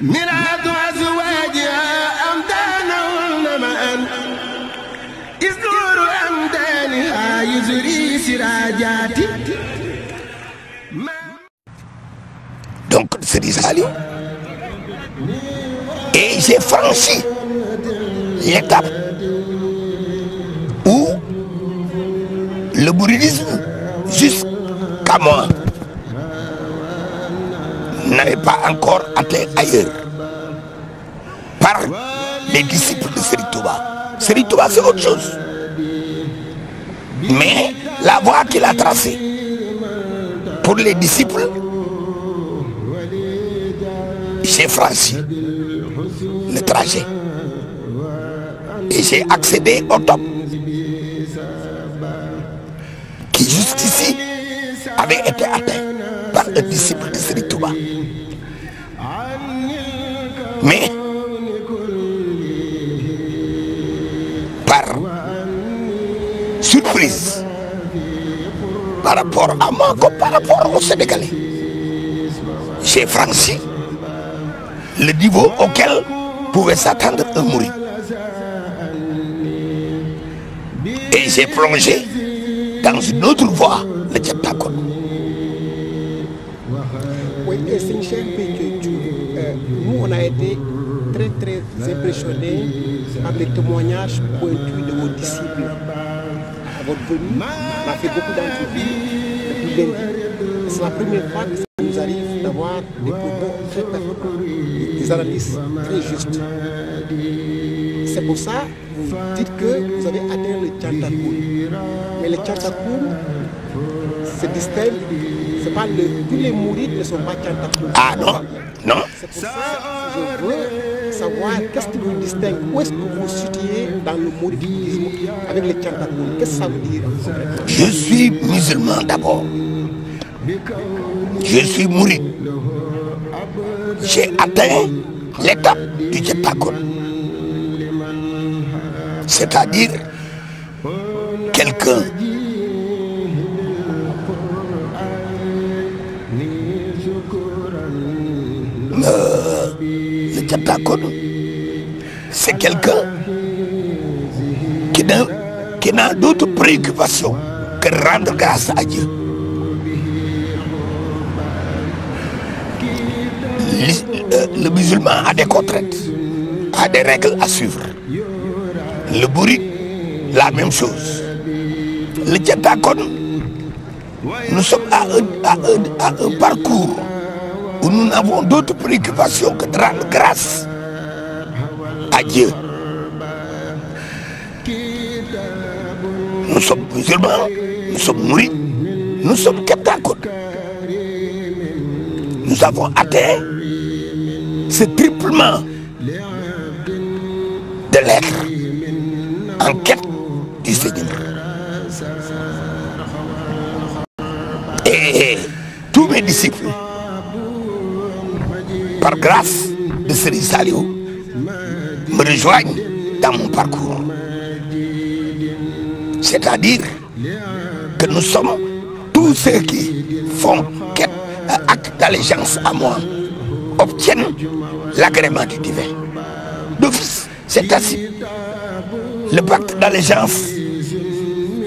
ميلاد أزواجها أمدانهن معا إذ نور أمدانها يزري سراجاتي. Donc, c'est Saliou. Et j'ai franchi l'étape où le mouridisme, jusqu'à moi, n'avait pas encore atteint ailleurs par les disciples de Serigne Touba. Serigne Touba, c'est autre chose. Mais la voie qu'il a tracée pour les disciples, j'ai franchi le trajet et j'ai accédé au top qui jusqu'ici avait été atteint par un disciple de Serigne Touba. Mais par surprise, par rapport à moi comme par rapport aux Sénégalais, j'ai franchi le niveau auquel pouvait s'attendre un mouride. Et j'ai plongé dans une autre voie, le Diaptakone. Oui, et c'est une chaîne nous on a été très très impressionnés par les témoignages pointus de vos disciples. À votre venue, on a fait beaucoup d'entrevues depuis lundi. C'est la première fois que ça nous arrive d'avoir des propos très pertinents, des analyses très justes. C'est pour ça que vous dites que vous avez atteint le Diaptakone. Mais le Diaptakone se distingue. C'est pas tous les mourides ne sont pas Diaptakone. Ah non, non. C'est pour ça que je veux savoir qu'est-ce qui vous distingue. Où est-ce que vous vous situez dans le mouridisme avec le Diaptakone? Qu'est-ce que ça veut dire? Je suis musulman d'abord. Je suis mouride. J'ai atteint l'étape du Diaptakone. C'est-à-dire quelqu'un le Diaptakone, c'est quelqu'un qui n'a d'autre préoccupation que rendre grâce à Dieu. Le musulman a des contraintes, a des règles à suivre. Le bourrique, la même chose. Le Diaptakone, nous sommes à un parcours où nous n'avons d'autres préoccupations que de rendre grâce à Dieu. Nous sommes musulmans, nous sommes mourides, nous sommes Diaptakone. Nous avons atteint ce triplement de l'être en quête du Seigneur. Et tous mes disciples, par grâce de Serigne Saliou, me rejoignent dans mon parcours. C'est-à-dire que nous sommes tous ceux qui font acte d'allégeance à moi, obtiennent l'agrément du divin. D'office, c'est ainsi. Le pacte d'allégeance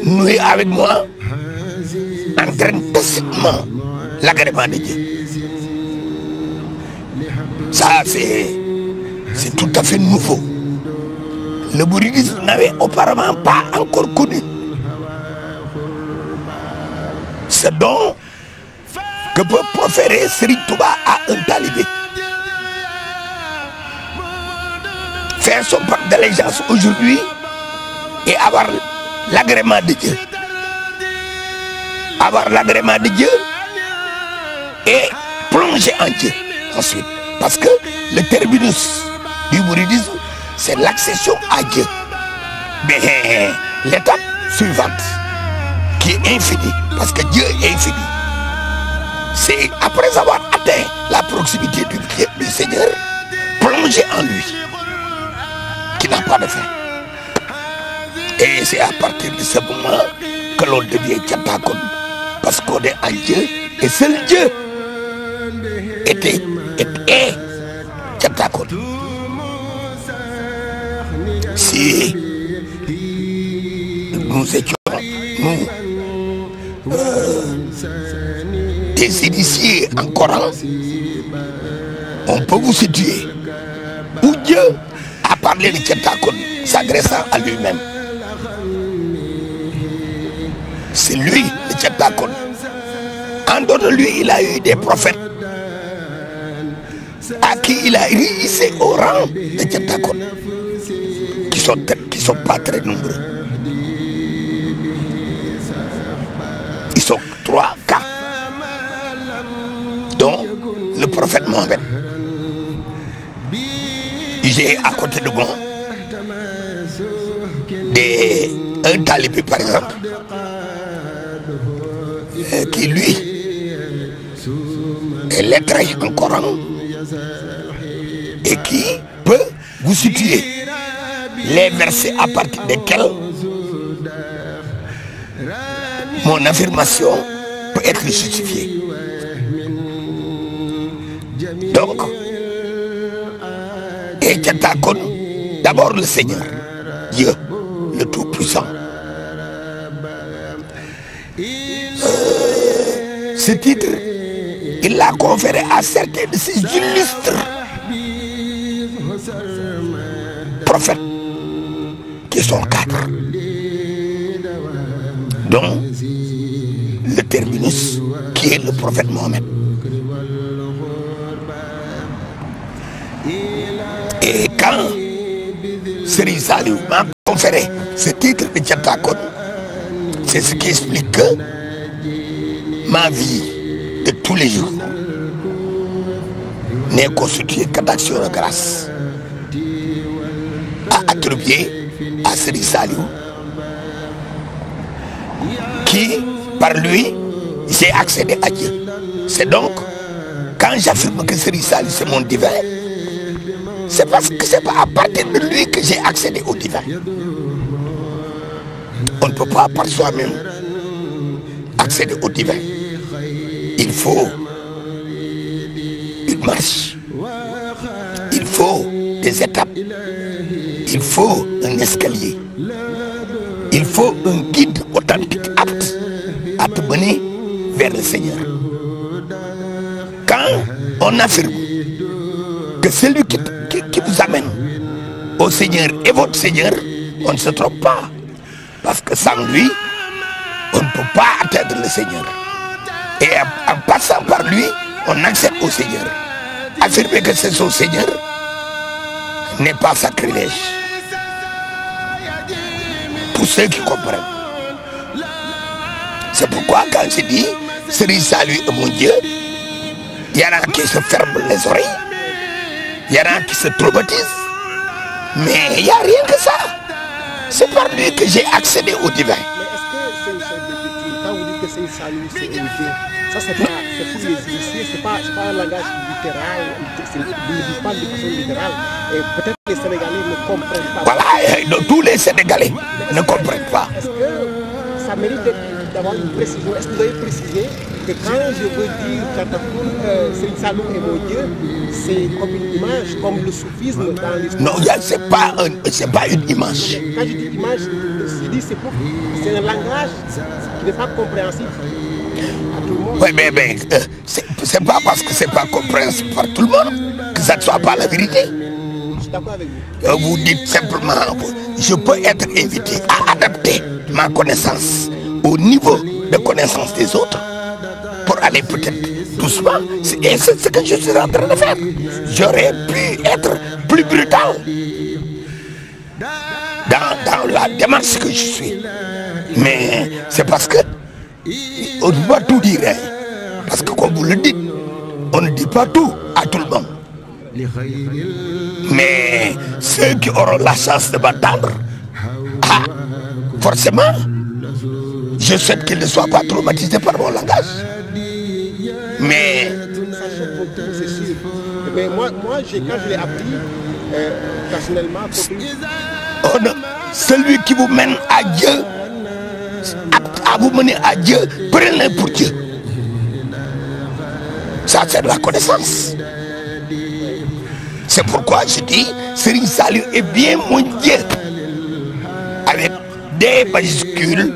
noué avec moi entraîne tacitement l'agrément de Dieu. Ça, c'est tout à fait nouveau. Le mouridisme n'avait auparavant pas encore connu ce don que peut proférer Serigne Touba à un talibé. Faire son pacte d'allégeance aujourd'hui et avoir l'agrément de Dieu. Avoir l'agrément de Dieu et plonger en Dieu ensuite. Parce que le terminus du mouridisme, c'est l'accession à Dieu. Mais l'étape suivante, qui est infinie, parce que Dieu est infini, c'est après avoir atteint la proximité du Seigneur, plonger en lui, qui n'a pas de fin. Et c'est à partir de ce moment que l'on devient Diaptakone, parce qu'on est en Dieu, et seul Dieu est Tchatakon. Si nous étions, des initiés en Coran, on peut vous situer où Dieu a parlé de Tchatakon, s'adressant à lui-même. C'est lui, le Tchatakon. En dehors de lui, il a eu des prophètes à qui il a hissé au rang de Tchatakon, qui sont pas très nombreux. Ils sont 3, 4, dont le prophète Mohammed. J'ai à côté de moi un talibé par exemple, qui lui est lettré en Coran et qui peut vous situer les versets à partir desquels mon affirmation peut être justifiée. Donc, et Tchatakon, d'abord le Seigneur, Dieu, le Tout-Puissant. Ce titre, il l'a conféré à certains de ces illustres prophètes qui sont 4, dont le terminus qui est le prophète Mohammed. Et quand Serigne Saliou m'a conféré ce titre de Tchatakon, c'est ce qui explique que ma vie de tous les jours n'est constituée que d'actions de grâce à attribuer à Serigne Saliou, qui, par lui, j'ai accédé à Dieu. C'est donc, quand j'affirme que Serigne Saliou c'est mon divin, c'est parce que c'est pas à partir de lui que j'ai accédé au divin. On ne peut pas par soi-même accéder au divin. Il faut une marche, il faut des étapes, il faut un escalier, il faut un guide authentique apte à te mener vers le Seigneur. Quand on affirme que celui qui vous amène au Seigneur est votre Seigneur, on ne se trompe pas. Parce que sans lui, on ne peut pas atteindre le Seigneur. Et en passant par lui, on accède au Seigneur. Affirmer que c'est son Seigneur n'est pas sacrilège. Pour ceux qui comprennent. C'est pourquoi quand je dis Serigne Saliou est mon Dieu, il y en a qui se ferment les oreilles, il y en a qui se traumatisent, mais il n'y a rien que ça. C'est par lui que j'ai accédé au divin. Mais est-ce que c'est quand vous dites que Serigne Saliou c'est un Dieu, ça c'est pour les initiés, c'est pas un langage littéral, vous ne dites pas de façon littérale, et peut-être les Sénégalais ne comprennent pas. Voilà, tous les Sénégalais ne comprennent pas. Est-ce que ça mérite d'avoir une précision? Est-ce que vous avez précisé que quand je veux dire Serigne Saliou est mon Dieu, c'est comme une image, comme le soufisme dans l'histoire? Non, c'est pas une image. Quand je dis image, je dis c'est un langage qui n'est pas compréhensible à tout le monde. Oui, mais c'est pas parce que c'est pas compréhensible par tout le monde que ça ne soit pas la vérité. Je suis d'accord avec vous. Vous dites simplement, je peux être invité à adapter ma connaissance au niveau de connaissance des autres pour aller peut-être doucement. Et c'est ce que je suis en train de faire. J'aurais pu être plus brutal dans la démarche que je suis. Mais c'est parce que on ne peut pas tout dire. Hein. Parce que comme vous le dites, on ne dit pas tout à tout le monde. Mais ceux qui auront la chance de m'entendre, forcément, je souhaite qu'ils ne soient pas traumatisés par mon langage. Mais Ça choque beaucoup, c'est sûr. Mais moi quand je l'ai appris, personnellement, celui qui vous mène à Dieu, à vous mener à Dieu, prenez pour Dieu. Ça, c'est de la connaissance. C'est pourquoi je dis Serigne Saliou est bien mon Dieu, avec des majuscules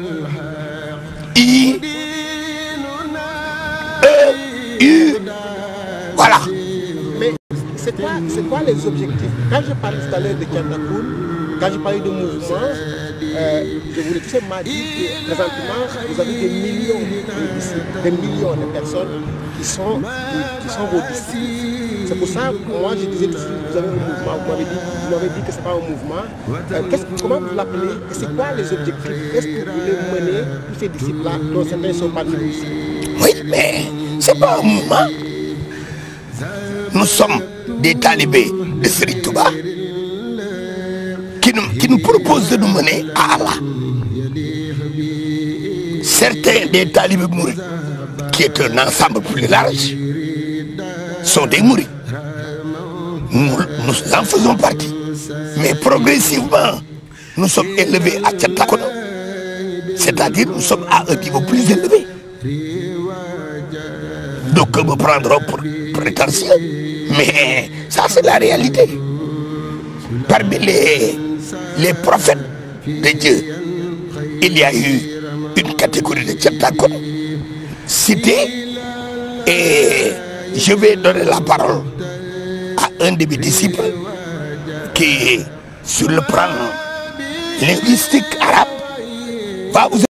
I, E, U, voilà. Mais c'est quoi les objectifs? Quand je parlais tout à l'heure de Thiantacool, quand je parlais de mouvement, je voulais tout simplement dire que présentement, vous avez des millions de personnes qui sont vos disciples. C'est pour ça que moi je disais tout de suite, vous avez un mouvement, vous m'avez dit que ce n'est pas un mouvement. Comment vous l'appelez? Et c'est quoi les objectifs? Qu'est-ce que vous voulez mener tous ces disciples-là dont certains sont pas venus ici? Oui, mais ce n'est pas un mouvement. Nous sommes des talibés de Serigne Touba qui nous proposent de nous mener à Allah. Certains des talibés mourides, qui est un ensemble plus large, sont des mourides. Nous en faisons partie. Mais progressivement, nous sommes élevés à Thiantacool, c'est-à-dire nous sommes à un niveau plus élevé. Donc me prendront pour prétentieux, mais ça c'est la réalité. Parmi les prophètes de Dieu, il y a eu une catégorie de Thiantacool citée, et je vais donner la parole à un de mes disciples qui, sur le plan linguistique arabe, va vous